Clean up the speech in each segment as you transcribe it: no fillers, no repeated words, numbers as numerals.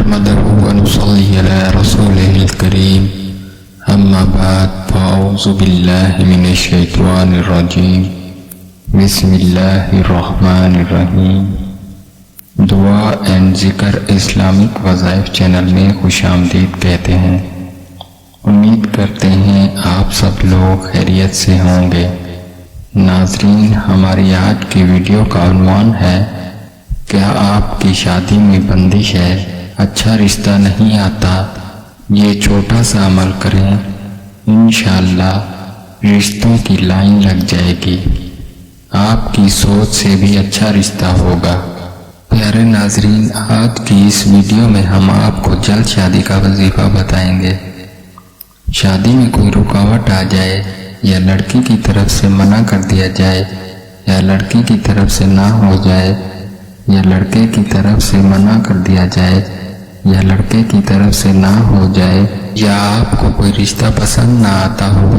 نحمده ونصلي على رسوله الكريم أما بعد فأعوذ بالله من الشيطان الرجيم بسم اللہ الرحمن الرحیم۔ دعا اینڈ ذکر اسلامک وظائف چینل میں خوش آمدید کہتے ہیں۔ امید کرتے ہیں آپ سب لوگ خیریت سے ہوں گے۔ ناظرین، ہماری آج کی ویڈیو کا عنوان ہے کیا آپ کی شادی میں بندش ہے، اچھا رشتہ نہیں آتا؟ یہ چھوٹا سا عمل کریں، انشاءاللہ رشتوں کی لائن لگ جائے گی، آپ کی سوچ سے بھی اچھا رشتہ ہوگا۔ پیارے ناظرین، آج کی اس ویڈیو میں ہم آپ کو جلد شادی کا وظیفہ بتائیں گے۔ شادی میں کوئی رکاوٹ آ جائے یا لڑکی کی طرف سے منع کر دیا جائے یا لڑکی کی طرف سے نہ ہو جائے یا لڑکے کی طرف سے منع کر دیا جائے یا لڑکے کی طرف سے نہ ہو جائے یا آپ کو کوئی رشتہ پسند نہ آتا ہو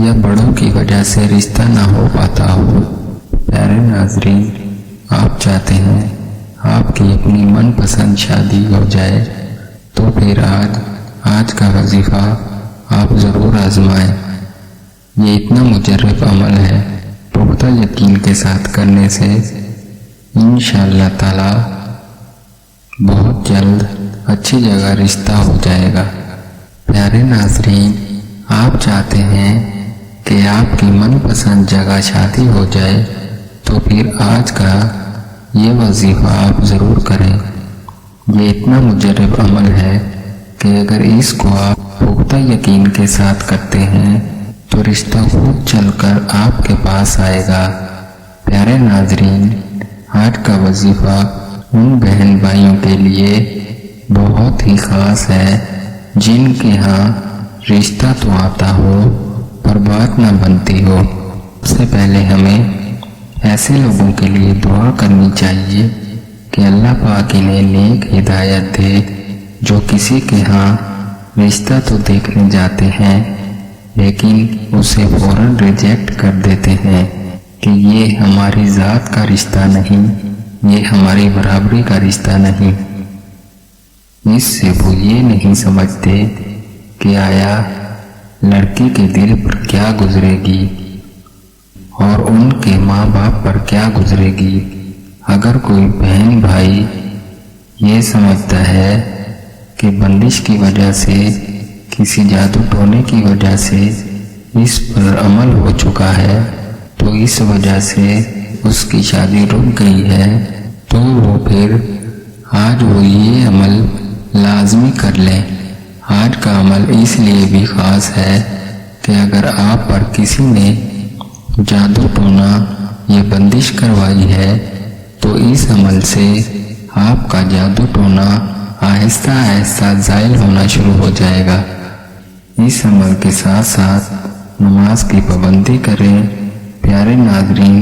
یا بڑوں کی وجہ سے رشتہ نہ ہو پاتا ہو، پیارے ناظرین، آپ چاہتے ہیں آپ کی اپنی من پسند شادی ہو جائے تو پھر آج کا وظیفہ آپ ضرور آزمائیں۔ یہ اتنا مجرب عمل ہے، پختہ یقین کے ساتھ کرنے سے انشاءاللہ تعالی بہت جلد اچھی جگہ رشتہ ہو جائے گا۔ پیارے ناظرین، آپ چاہتے ہیں کہ آپ کی من پسند جگہ شادی ہو جائے تو پھر آج کا یہ وظیفہ آپ ضرور کریں۔ یہ اتنا مجرب عمل ہے کہ اگر اس کو آپ پختہ یقین کے ساتھ کرتے ہیں تو رشتہ خود چل کر آپ کے پاس آئے گا۔ پیارے ناظرین، آج کا وظیفہ ان بہن بھائیوں کے لیے بہت ہی خاص ہے جن کے ہاں رشتہ تو آتا ہو پر بات نہ بنتی ہو۔ سب سے پہلے ہمیں ایسے لوگوں کے لیے دعا کرنی چاہیے کہ اللہ پاک انہیں نیک ہدایت دے جو کسی کے ہاں رشتہ تو دیکھنے جاتے ہیں لیکن اسے فوراً ریجیکٹ کر دیتے ہیں کہ یہ ہماری ذات کا رشتہ نہیں، یہ ہماری برابری کا رشتہ نہیں۔ اس سے وہ یہ نہیں سمجھتے کہ آیا لڑکی کے دل پر کیا گزرے گی اور ان کے ماں باپ پر کیا گزرے گی۔ اگر کوئی بہن بھائی یہ سمجھتا ہے کہ بندش کی وجہ سے، کسی جادو ٹونے کی وجہ سے اس پر عمل ہو چکا ہے تو اس وجہ سے اس کی شادی رک گئی ہے، تو وہ پھر آج وہ یہ عمل لازمی کر لیں۔ آج کا عمل اس لیے بھی خاص ہے کہ اگر آپ پر کسی نے جادو ٹونا یا بندش کروائی ہے تو اس عمل سے آپ کا جادو ٹونا آہستہ آہستہ زائل ہونا شروع ہو جائے گا۔ اس عمل کے ساتھ ساتھ نماز کی پابندی کریں۔ پیارے ناظرین،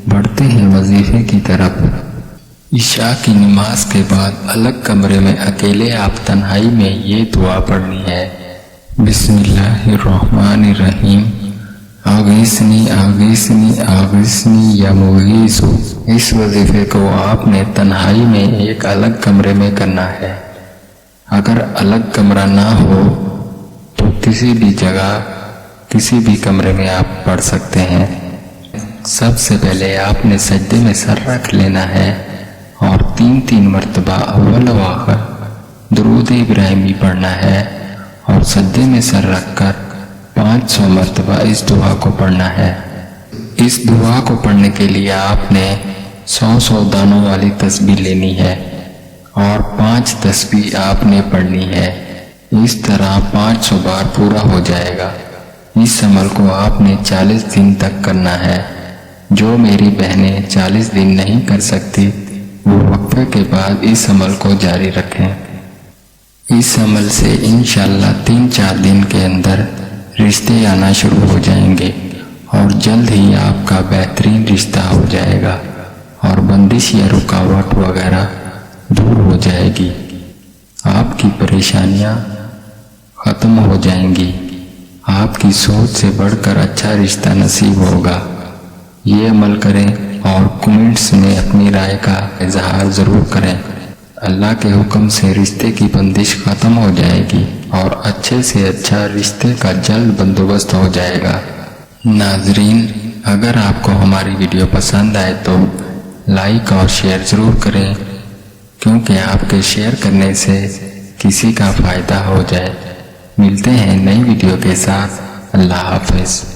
بڑھتے ہیں وظیفے کی طرف۔ عشاء کی نماز کے بعد الگ کمرے میں اکیلے آپ تنہائی میں یہ دعا پڑھنی ہے، بسم اللہ الرحمن الرحیم، آغیثنی آغیثنی آغیثنی یا مغیث۔ اس وظیفے کو آپ نے تنہائی میں ایک الگ کمرے میں کرنا ہے۔ اگر الگ کمرہ نہ ہو تو کسی بھی جگہ، کسی بھی کمرے میں آپ پڑھ سکتے ہیں۔ سب سے پہلے آپ نے سجدے میں سر رکھ لینا ہے اور 3 مرتبہ اول و آخر درود ابراہیمی پڑھنا ہے اور سجدے میں سر رکھ کر 500 مرتبہ اس دعا کو پڑھنا ہے۔ اس دعا کو پڑھنے کے لیے آپ نے 100 دانوں والی تسبیح لینی ہے اور 5 تسبیح آپ نے پڑھنی ہے۔ اس طرح 500 بار پورا ہو جائے گا۔ اس عمل کو آپ نے 40 دن تک کرنا ہے۔ جو میری بہنیں 40 دن نہیں کر سکتی وہ وقفے کے بعد اس عمل کو جاری رکھیں۔ اس عمل سے انشاءاللہ 3-4 دن کے اندر رشتے آنا شروع ہو جائیں گے اور جلد ہی آپ کا بہترین رشتہ ہو جائے گا اور بندش یا رکاوٹ وغیرہ دور ہو جائے گی۔ آپ کی پریشانیاں ختم ہو جائیں گی، آپ کی سوچ سے بڑھ کر اچھا رشتہ نصیب ہوگا۔ یہ عمل کریں اور کمنٹس میں اپنی رائے کا اظہار ضرور کریں۔ اللہ کے حکم سے رشتے کی بندش ختم ہو جائے گی اور اچھے سے اچھا رشتے کا جلد بندوبست ہو جائے گا۔ ناظرین، اگر آپ کو ہماری ویڈیو پسند آئے تو لائک اور شیئر ضرور کریں، کیونکہ آپ کے شیئر کرنے سے کسی کا فائدہ ہو جائے۔ ملتے ہیں نئی ویڈیو کے ساتھ۔ اللہ حافظ۔